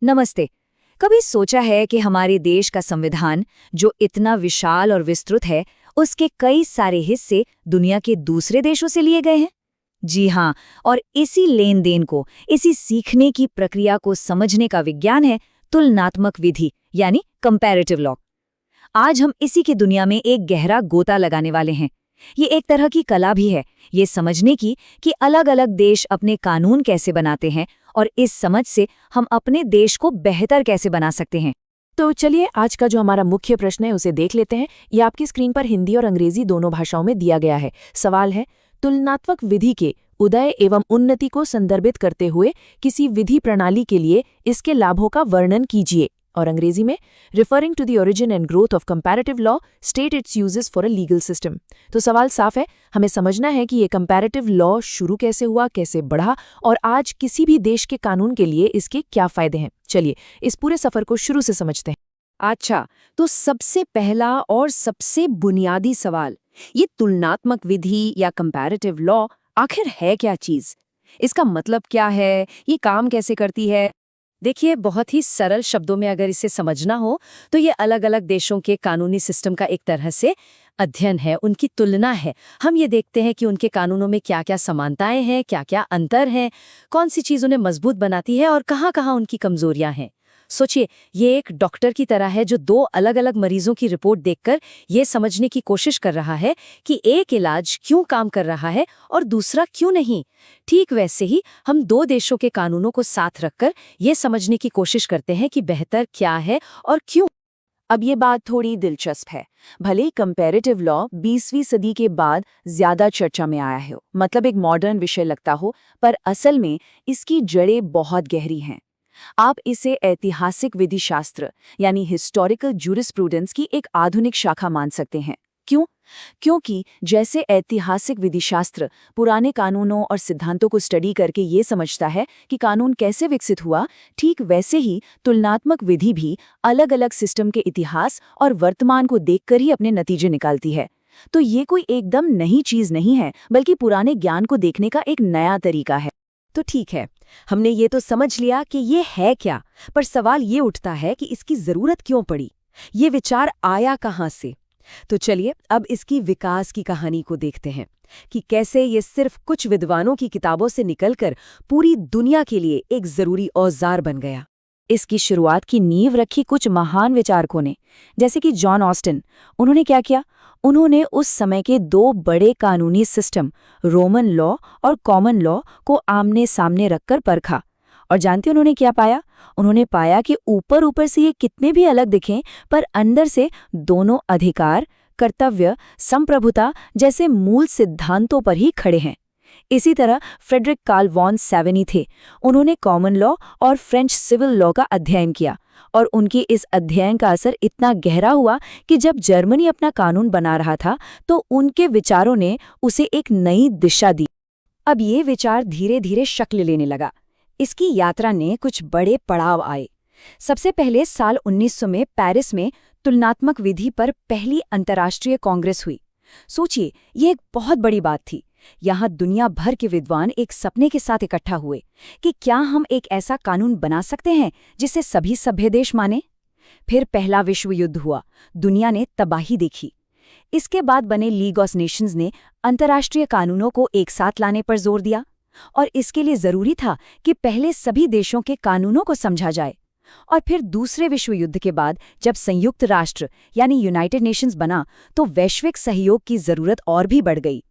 नमस्ते। कभी सोचा है कि हमारे देश का संविधान, जो इतना विशाल और विस्तृत है, उसके कई सारे हिस्से दुनिया के दूसरे देशों से लिए गए हैं? जी हाँ, और इसी लेन देन को, इसी सीखने की प्रक्रिया को समझने का विज्ञान है तुलनात्मक विधि, यानी कंपैरेटिव लॉ। आज हम इसी की दुनिया में एक गहरा गोता लगाने वाले हैं। ये एक तरह की कला भी है, ये समझने की कि अलग-अलग देश अपने कानून कैसे बनाते हैं और इस समझ से हम अपने देश को बेहतर कैसे बना सकते हैं। तो चलिए आज का जो हमारा मुख्य प्रश्न है उसे देख लेते हैं। ये आपकी स्क्रीन पर हिंदी और अंग्रेजी दोनों भाषाओं में दिया गया है। सवाल है, तुलनात्मक विधि के उदय एवं उन्नति को संदर्भित करते हुए किसी विधि प्रणाली के लिए इसके लाभों का वर्णन कीजिए। और अंग्रेजी में, referring to the origin and growth of comparative law, state its uses for a legal system. तो सवाल साफ है, हमें समझना है कि ये कंपैरेटिव लॉ शुरू कैसे हुआ, कैसे बढ़ा और आज किसी भी देश के कानून के लिए इसके क्या फायदे हैं। चलिए इस पूरे सफर को शुरू से समझते हैं। अच्छा, तो सबसे पहला और सबसे बुनियादी सवाल, ये तुलनात्मक विधि या कंपैरेटिव लॉ आखिर है क्या चीज? इसका मतलब क्या है? ये काम कैसे करती है? देखिए, बहुत ही सरल शब्दों में अगर इसे समझना हो तो ये अलग-अलग देशों के कानूनी सिस्टम का एक तरह से अध्ययन है, उनकी तुलना है। हम ये देखते हैं कि उनके कानूनों में क्या-क्या समानताएं हैं, क्या-क्या अंतर हैं, कौन सी चीज उन्हें मजबूत बनाती है और कहाँ-कहाँ उनकी कमजोरियां हैं। सोचिए, ये एक डॉक्टर की तरह है जो दो अलग-अलग मरीजों की रिपोर्ट देखकर ये समझने की कोशिश कर रहा है कि एक इलाज क्यों काम कर रहा है और दूसरा क्यों नहीं। ठीक वैसे ही हम दो देशों के कानूनों को साथ रखकर ये समझने की कोशिश करते हैं कि बेहतर क्या है और क्यों। अब ये बात थोड़ी दिलचस्प है। भले ही कंपैरेटिव लॉ 20वीं सदी के बाद ज्यादा चर्चा में आया हो, मतलब एक मॉडर्न विषय लगता हो, पर असल में इसकी जड़ें बहुत गहरी हैं। आप इसे ऐतिहासिक विधिशास्त्र यानी हिस्टोरिकल जूरिस्प्रूडेंस की एक आधुनिक शाखा मान सकते हैं। क्यों? क्योंकि जैसे ऐतिहासिक विधिशास्त्र पुराने कानूनों और सिद्धांतों को स्टडी करके ये समझता है कि कानून कैसे विकसित हुआ, ठीक वैसे ही तुलनात्मक विधि भी अलग-अलग सिस्टम के इतिहास और वर्तमान को देखकर ही अपने नतीजे निकालती है। तो ये कोई एकदम नई चीज नहीं है, बल्कि पुराने ज्ञान को देखने का एक नया तरीका है। तो ठीक है, हमने ये तो समझ लिया कि ये है क्या, पर सवाल ये उठता है कि इसकी जरूरत क्यों पड़ी? ये विचार आया कहाँ से? तो चलिए अब इसकी विकास की कहानी को देखते हैं कि कैसे ये सिर्फ कुछ विद्वानों की किताबों से निकलकर पूरी दुनिया के लिए एक जरूरी औजार बन गया। इसकी शुरुआत की नींव रखी कुछ महान विचारकों ने, जैसे कि जॉन ऑस्टिन। उन्होंने क्या किया? उन्होंने उस समय के दो बड़े कानूनी सिस्टम, रोमन लॉ और कॉमन लॉ, को आमने सामने रखकर परखा। और जानते उन्होंने क्या पाया? उन्होंने पाया कि ऊपर ऊपर से ये कितने भी अलग दिखें, पर अंदर से दोनों अधिकार, कर्तव्य, संप्रभुता जैसे मूल सिद्धांतों पर ही खड़े हैं। इसी तरह फ्रेडरिक कार्ल वॉन सेवेनी थे। उन्होंने कॉमन लॉ और फ्रेंच सिविल लॉ का अध्ययन किया और उनके इस अध्ययन का असर इतना गहरा हुआ कि जब जर्मनी अपना कानून बना रहा था तो उनके विचारों ने उसे एक नई दिशा दी। अब ये विचार धीरे धीरे शक्ल लेने लगा। इसकी यात्रा ने कुछ बड़े पड़ाव आए। सबसे पहले साल 1900 में पेरिस में तुलनात्मक विधि पर पहली अंतर्राष्ट्रीय कांग्रेस हुई। सोचिए, ये एक बहुत बड़ी बात थी। यहाँ दुनिया भर के विद्वान एक सपने के साथ इकट्ठा हुए कि क्या हम एक ऐसा कानून बना सकते हैं जिसे सभी सभ्य देश माने। फिर पहला विश्व युद्ध हुआ, दुनिया ने तबाही देखी। इसके बाद बने लीग ऑफ नेशंस ने अंतर्राष्ट्रीय कानूनों को एक साथ लाने पर जोर दिया और इसके लिए जरूरी था कि पहले सभी देशों के कानूनों को समझा जाए। और फिर दूसरे विश्व युद्ध के बाद जब संयुक्त राष्ट्र यानी यूनाइटेड नेशंस बना तो वैश्विक सहयोग की जरूरत और भी बढ़ गई।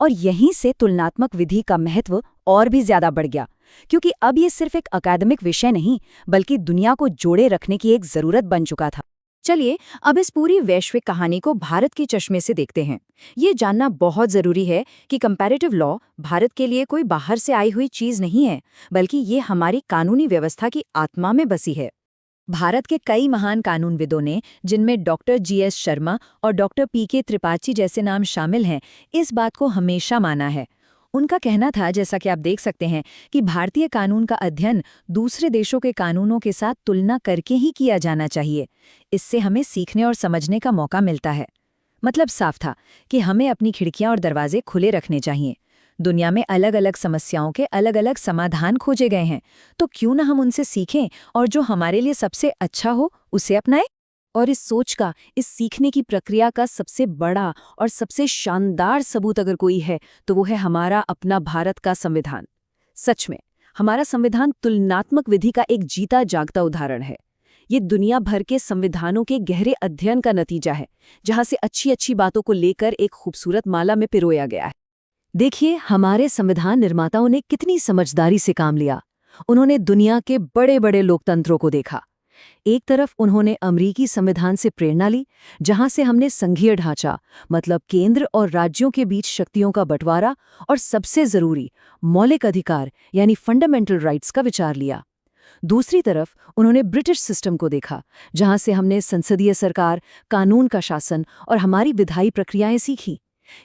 और यहीं से तुलनात्मक विधि का महत्व और भी ज्यादा बढ़ गया, क्योंकि अब ये सिर्फ एक अकादमिक विषय नहीं, बल्कि दुनिया को जोड़े रखने की एक जरूरत बन चुका था। चलिए अब इस पूरी वैश्विक कहानी को भारत के चश्मे से देखते हैं। ये जानना बहुत जरूरी है कि कंपैरेटिव लॉ भारत के लिए कोई बाहर से आई हुई चीज नहीं है, बल्कि ये हमारी कानूनी व्यवस्था की आत्मा में बसी है। भारत के कई महान कानूनविदों ने, जिनमें डॉक्टर जीएस शर्मा और डॉक्टर पीके त्रिपाठी जैसे नाम शामिल हैं, इस बात को हमेशा माना है। उनका कहना था, जैसा कि आप देख सकते हैं, कि भारतीय कानून का अध्ययन दूसरे देशों के कानूनों के साथ तुलना करके ही किया जाना चाहिए। इससे हमें सीखने और समझने का मौका मिलता है। मतलब साफ था कि हमें अपनी खिड़कियां और दरवाजे खुले रखने चाहिए। दुनिया में अलग अलग समस्याओं के अलग अलग समाधान खोजे गए हैं, तो क्यों ना हम उनसे सीखें और जो हमारे लिए सबसे अच्छा हो उसे अपनाएं। और इस सोच का, इस सीखने की प्रक्रिया का सबसे बड़ा और सबसे शानदार सबूत अगर कोई है तो वो है हमारा अपना भारत का संविधान। सच में, हमारा संविधान तुलनात्मक विधि का एक जीता जागता उदाहरण है। ये दुनिया भर के संविधानों के गहरे अध्ययन का नतीजा है, जहां से अच्छी अच्छी बातों को लेकर एक खूबसूरत माला में पिरोया गया है। देखिए, हमारे संविधान निर्माताओं ने कितनी समझदारी से काम लिया। उन्होंने दुनिया के बड़े बड़े लोकतंत्रों को देखा। एक तरफ उन्होंने अमेरिकी संविधान से प्रेरणा ली, जहां से हमने संघीय ढांचा, मतलब केंद्र और राज्यों के बीच शक्तियों का बंटवारा और सबसे जरूरी मौलिक अधिकार यानी फंडामेंटल राइट्स का विचार लिया। दूसरी तरफ उन्होंने ब्रिटिश सिस्टम को देखा, जहां से हमने संसदीय सरकार, कानून का शासन और हमारी विधायी प्रक्रियाएं सीखी।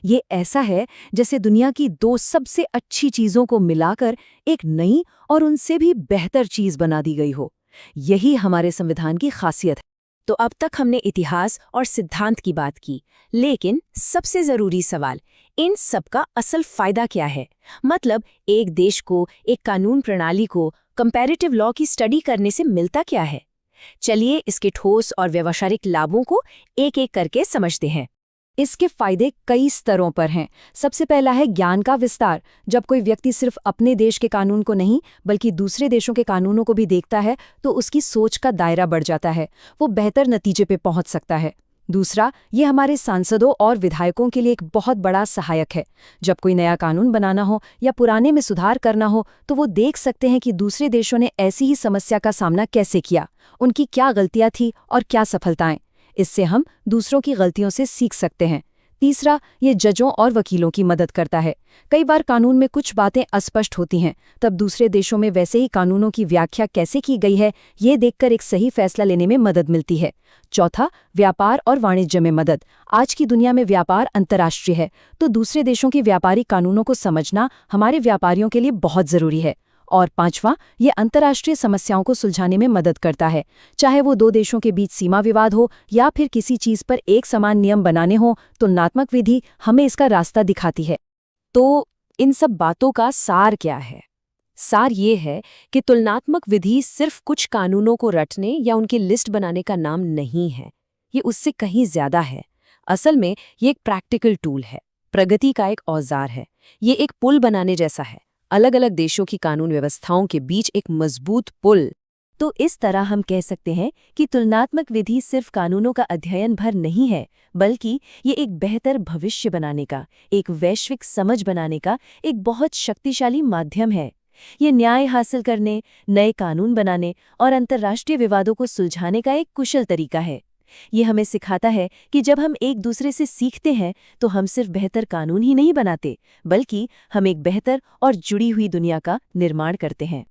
ये ऐसा है जैसे दुनिया की दो सबसे अच्छी चीजों को मिलाकर एक नई और उनसे भी बेहतर चीज बना दी गई हो। यही हमारे संविधान की खासियत है। तो अब तक हमने इतिहास और सिद्धांत की बात की, लेकिन सबसे जरूरी सवाल, इन सब का असल फायदा क्या है? मतलब एक देश को, एक कानून प्रणाली को कंपैरेटिव लॉ की स्टडी करने से मिलता क्या है? चलिए इसके ठोस और व्यावहारिक लाभों को एक एक करके समझते हैं। इसके फायदे कई स्तरों पर हैं। सबसे पहला है ज्ञान का विस्तार। जब कोई व्यक्ति सिर्फ अपने देश के कानून को नहीं बल्कि दूसरे देशों के कानूनों को भी देखता है तो उसकी सोच का दायरा बढ़ जाता है, वो बेहतर नतीजे पे पहुंच सकता है। दूसरा, ये हमारे सांसदों और विधायकों के लिए एक बहुत बड़ा सहायक है। जब कोई नया कानून बनाना हो या पुराने में सुधार करना हो तो वो देख सकते हैं कि दूसरे देशों ने ऐसी ही समस्या का सामना कैसे किया, उनकी क्या गलतियां थी और क्या सफलताएं। इससे हम दूसरों की गलतियों से सीख सकते हैं। तीसरा, ये जजों और वकीलों की मदद करता है। कई बार कानून में कुछ बातें अस्पष्ट होती हैं, तब दूसरे देशों में वैसे ही कानूनों की व्याख्या कैसे की गई है, ये देखकर एक सही फैसला लेने में मदद मिलती है। चौथा, व्यापार और वाणिज्य में मदद। आज की दुनिया में व्यापार अंतर्राष्ट्रीय है, तो दूसरे देशों के व्यापारी कानूनों को समझना हमारे व्यापारियों के लिए बहुत जरूरी है। और पांचवां, ये अंतर्राष्ट्रीय समस्याओं को सुलझाने में मदद करता है। चाहे वो दो देशों के बीच सीमा विवाद हो या फिर किसी चीज पर एक समान नियम बनाने हो, तुलनात्मक विधि हमें इसका रास्ता दिखाती है। तो इन सब बातों का सार क्या है? सार ये है कि तुलनात्मक विधि सिर्फ कुछ कानूनों को रटने या उनकी लिस्ट बनाने का नाम नहीं है। ये उससे कहीं ज्यादा है। असल में ये एक प्रैक्टिकल टूल है, प्रगति का एक औजार है। ये एक पुल बनाने जैसा है, अलग अलग देशों की कानून व्यवस्थाओं के बीच एक मजबूत पुल। तो इस तरह हम कह सकते हैं कि तुलनात्मक विधि सिर्फ कानूनों का अध्ययन भर नहीं है, बल्कि ये एक बेहतर भविष्य बनाने का, एक वैश्विक समझ बनाने का एक बहुत शक्तिशाली माध्यम है। ये न्याय हासिल करने, नए कानून बनाने और अंतर्राष्ट्रीय विवादों को सुलझाने का एक कुशल तरीका है। ये हमें सिखाता है कि जब हम एक दूसरे से सीखते हैं तो हम सिर्फ बेहतर कानून ही नहीं बनाते, बल्कि हम एक बेहतर और जुड़ी हुई दुनिया का निर्माण करते हैं।